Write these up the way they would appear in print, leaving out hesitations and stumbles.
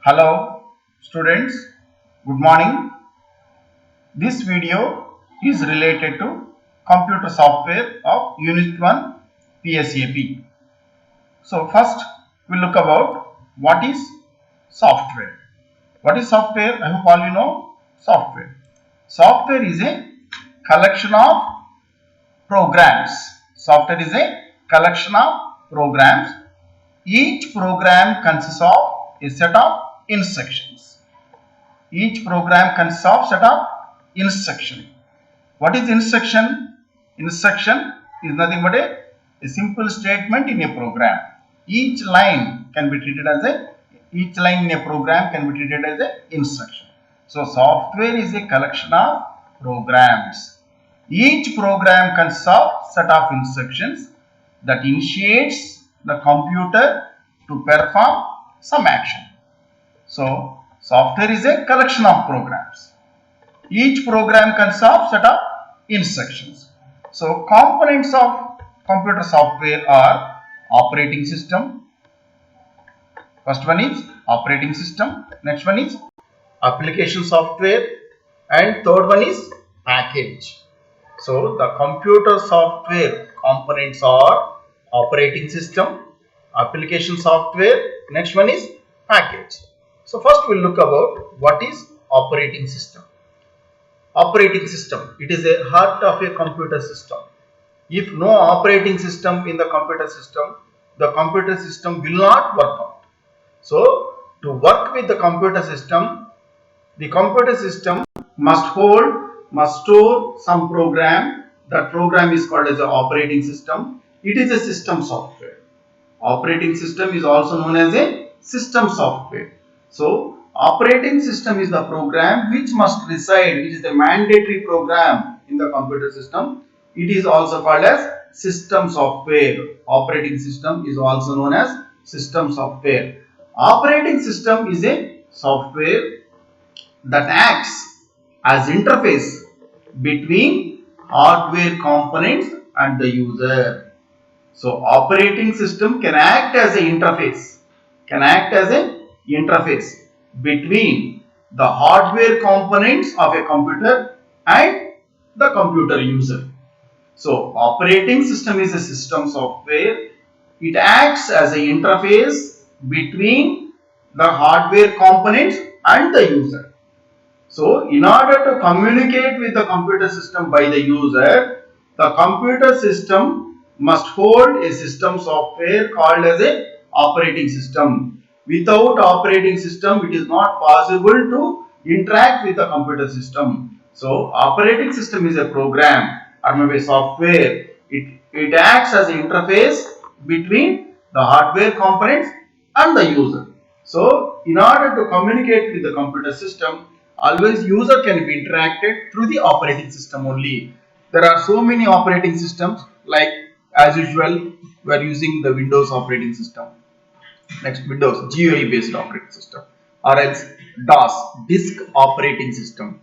Hello students, good morning. This video is related to computer software of Unit 1 PSAP. So first we look about what is software. What is software? I hope all you know software. Software is a collection of programs. Software is a collection of programs. Each program consists of a set of instructions. Each program consists of set of instruction. What is instruction? Instruction is nothing but a simple statement in a program. Each line in a program can be treated as an instruction. So software is a collection of programs. Each program consists of set of instructions that initiates the computer to perform some action. So software is a collection of programs. Each program consists of set of instructions. So components of computer software are operating system. First one is operating system. Next one is application software. And third one is package. So the computer software components are operating system, application software. Next one is package. So first we'll look about what is operating system. Operating system, it is a heart of a computer system. If no operating system in the computer system will not work out. So to work with the computer system must store some program. That program is called as an operating system. It is a system software. Operating system is also known as a system software. So operating system is the program which must reside, which is the mandatory program in the computer system. It is also called as system software. Operating system is also known as system software. Operating system is a software that acts as interface between hardware components and the user. So operating system can act as an interface between the hardware components of a computer and the computer user. So operating system is a system software. It acts as an interface between the hardware components and the user. So in order to communicate with the computer system by the user, the computer system must hold a system software called as a operating system. Without operating system, it is not possible to interact with the computer system. So operating system is a program or maybe software. It acts as an interface between the hardware components and the user. So in order to communicate with the computer system, always user can be interacted through the operating system only. There are so many operating systems, like as usual we are using the Windows operating system. Next, Windows GUI based operating system, or else DOS, disk operating system,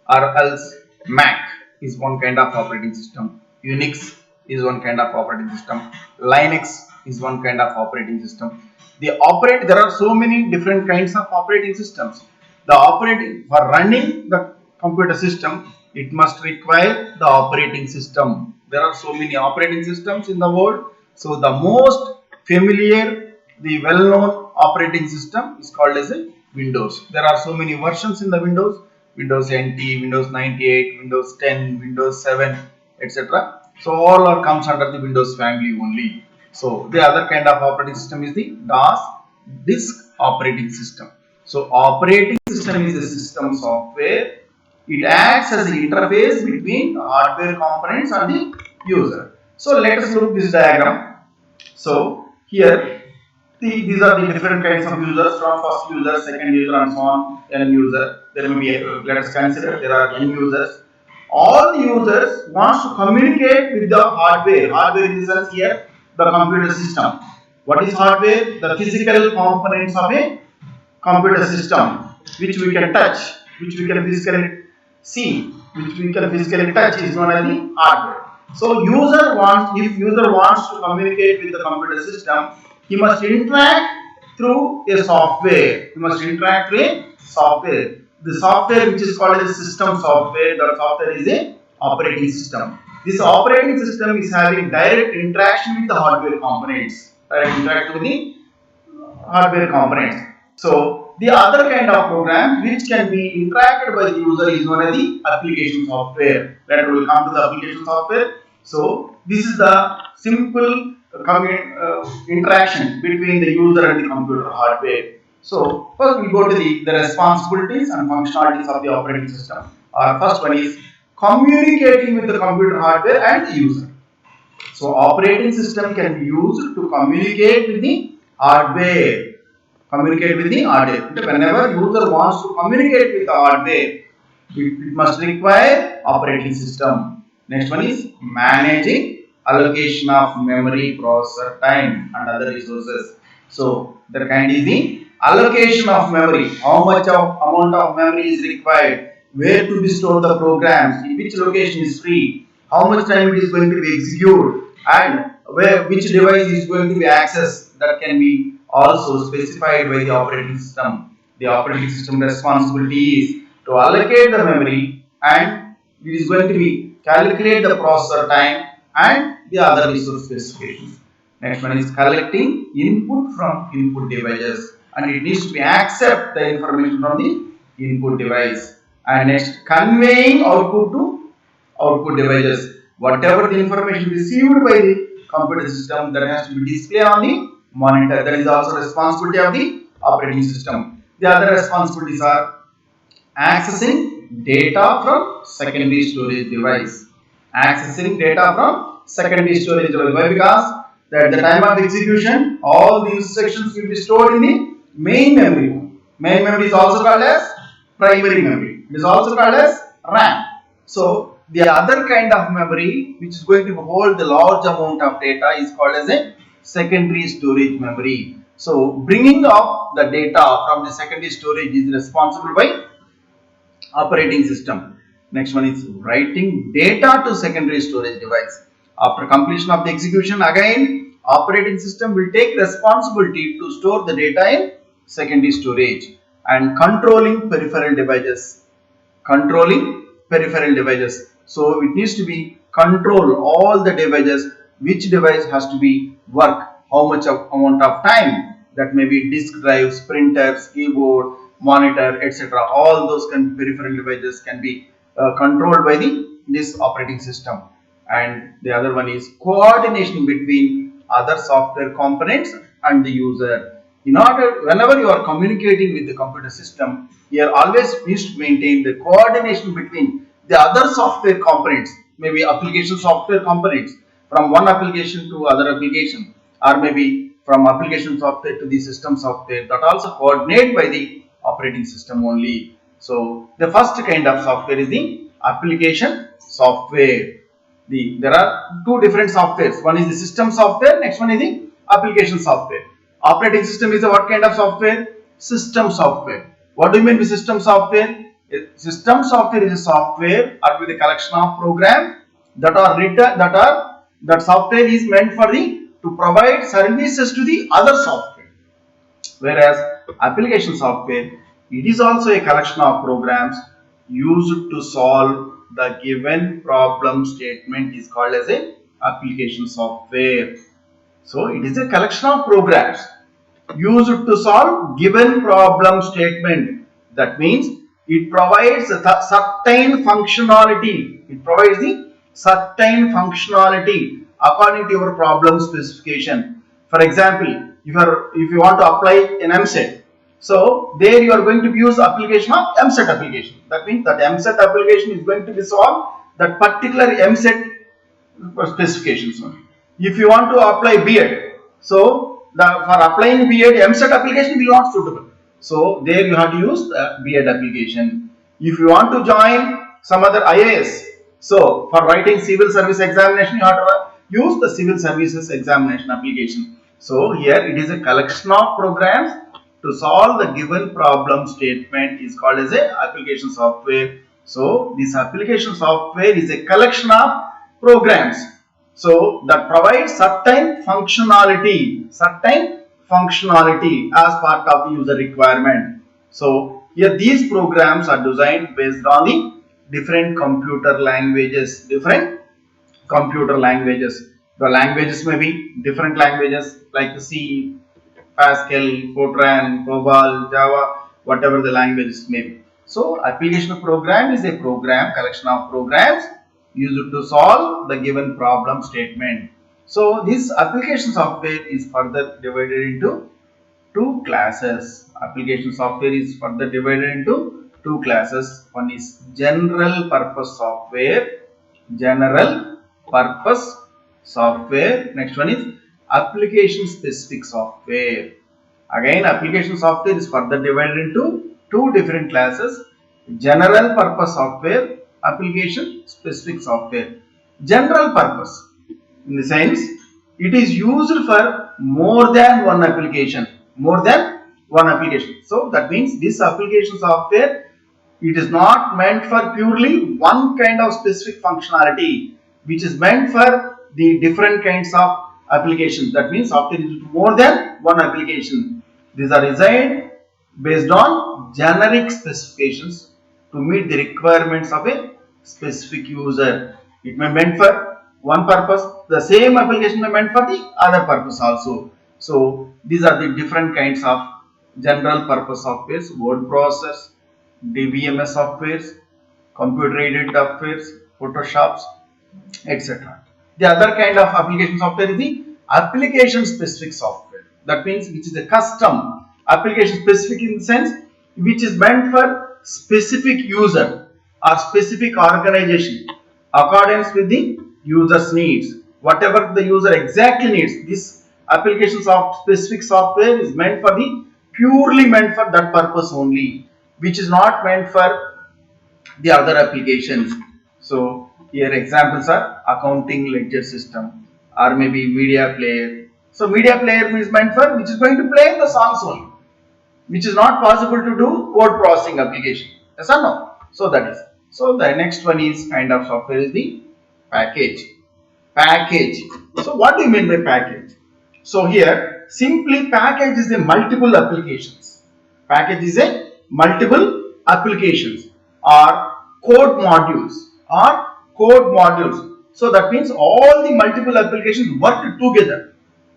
or else Mac is one kind of operating system, Unix is one kind of operating system, Linux is one kind of operating system. There are so many different kinds of operating systems. For running the computer system, it must require the operating system. There are so many operating systems in the world. So the most familiar, the well-known operating system is called as a Windows. There are so many versions in the Windows: Windows NT, Windows 98, Windows 10, Windows 7, etc. So all are comes under the Windows family only. So the other kind of operating system is the DOS, disk operating system. So operating system is a system software. It acts as an interface between the hardware components and the user. So let us look this diagram. So here these are the different kinds of users, from first user, second user, and so on, n user. There may be let us consider there are n users. All the users wants to communicate with the hardware. Hardware is here the computer system. What is hardware? The physical components of a computer system, which we can touch, which we can physically see, which we can physically touch, is known as the hardware. So if user wants to communicate with the computer system, he must interact through a software. You must interact with a software. The software which is called as system software, the software is a operating system. This operating system is having direct interaction with the hardware components. Direct interaction with the hardware components. So the other kind of program which can be interacted by the user is known as the application software. Later we will come to the application software. So this is the simple interaction between the user and the computer hardware. So first we go to the responsibilities and functionalities of the operating system. Our first one is communicating with the computer hardware and the user. So operating system can be used to communicate with the hardware. Communicate with the hardware. Whenever user wants to communicate with the hardware, it must require operating system. Next one is managing allocation of memory, processor time and other resources. So the kind is the allocation of memory. How much of amount of memory is required? Where to be stored the programs? In which location is free? How much time it is going to be executed? And which device is going to be accessed? That can be also specified by the operating system. The operating system responsibility is to allocate the memory and it is going to be calculate the processor time and the other resource specifications. Next one is collecting input from input devices and it needs to be accept the information from the input device. And next conveying output to output devices. Whatever the information received by the computer system that has to be displayed on the monitor. That is also responsibility of the operating system. The other responsibilities are accessing data from secondary storage device. Accessing data from secondary storage device. Why? Because at the time of execution, all the instructions will be stored in the main memory. Main memory is also called as primary memory. It is also called as RAM. So the other kind of memory which is going to hold the large amount of data is called as a secondary storage memory. So bringing up the data from the secondary storage is responsible by operating system. Next one is writing data to secondary storage device. After completion of the execution, again operating system will take responsibility to store the data in secondary storage and controlling peripheral devices. Controlling peripheral devices. So it needs to be control all the devices, which device has to be work, how much of amount of time, that may be disk drives, printers, keyboard, monitor, etc. All those peripheral devices can be controlled by this operating system. And the other one is coordination between other software components and the user. In order, whenever you are communicating with the computer system, you are always needs to maintain the coordination between the other software components, maybe application software components from one application to other application, or maybe from application software to the system software, that also coordinate by the operating system only. So the first kind of software is the application software. There are two different softwares. One is the system software, next one is the application software. Operating system is a what kind of software? System software. What do you mean by system software? System software is a software or with a collection of programs that are written, that software is meant for to provide services to the other software. Whereas application software, it is also a collection of programs used to solve the given problem statement is called as a application software. So it is a collection of programs used to solve given problem statement. That means it provides a certain functionality. It provides the certain functionality according to your problem specification. For example, if you want to apply an MSET, so there you are going to use application of MSET application. That means that MSET application is going to be solved that particular MSET specifications only. If you want to apply B.Ed, so for applying B.Ed, MSET application will not suitable. So there you have to use the B.Ed application. If you want to join some other IAS, so for writing civil service examination, you have to use the civil services examination application. So here it is a collection of programs to solve the given problem statement is called as a application software. So this application software is a collection of programs, so that provides certain functionality functionality as part of the user requirement. So here these programs are designed based on the different computer languages, The languages may be different languages like C, Pascal, Fortran, COBOL, Java, whatever the languages may be. So application program is a collection of programs used to solve the given problem statement. So this application software is further divided into two classes. Application software is further divided into two classes. One is general purpose software. General purpose software. Next one is application specific software. Again, application software is further divided into two different classes. General purpose software, application specific software. General purpose, in the sense, it is used for more than one application. So that means this application software, it is not meant for purely one kind of specific functionality, which is meant for the different kinds of applications. That means software is more than one application. These are designed based on generic specifications to meet the requirements of a specific user. It may be meant for one purpose, the same application may be meant for the other purpose also. So these are the different kinds of general purpose softwares: word process, DBMS softwares, computer aided softwares, Photoshops, etc. The other kind of application software is the application specific software. That means which is a custom application specific, in the sense which is meant for specific user or specific organization accordance with the user's needs. Whatever the user exactly needs, this application specific software is meant for the purely meant for that purpose only, which is not meant for the other applications. So here examples are accounting ledger system or maybe media player. So media player is meant for which is going to play the songs only, which is not possible to do word processing application. Yes or no? So that is. So the next one is kind of software is the package. Package. So what do you mean by package? So here simply package is a multiple applications. Package is a multiple applications or code modules. So that means all the multiple applications work together.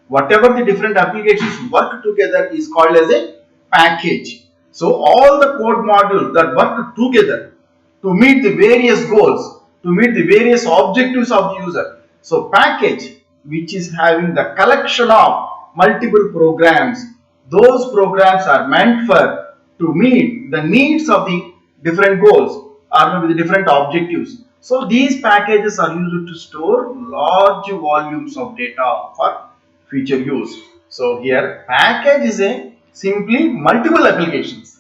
Whatever the different applications work together is called as a package. So all the code modules that work together to meet the various goals, to meet the various objectives of the user. So package, which is having the collection of multiple programs, those programs are meant for to meet the needs of the different goals or maybe the different objectives. So these packages are used to store large volumes of data for future use. So here package is a simply multiple applications.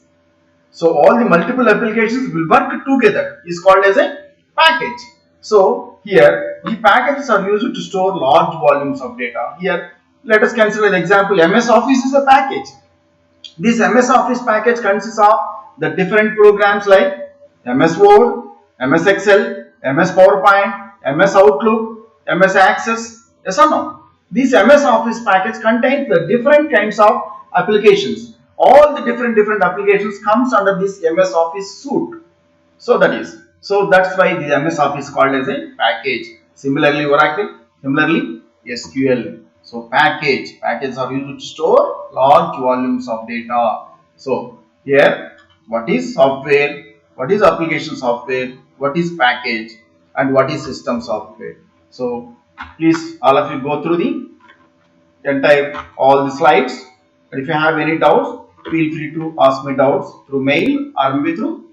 So all the multiple applications will work together is called as a package. So here the packages are used to store large volumes of data. Here let us consider the example MS Office is a package. This MS Office package consists of the different programs like MS Word, MS Excel, MS PowerPoint, MS Outlook, MS Access. Yes or no? This MS Office package contains the different kinds of applications. All the different applications comes under this MS Office suite. So that's why the MS Office is called as a package. Similarly Oracle, similarly SQL. So packages are used to store large volumes of data. So here what is software, what is application software, what is package, and what is system software. So please all of you go through the entire all the slides. And if you have any doubts, feel free to ask me doubts through mail or maybe through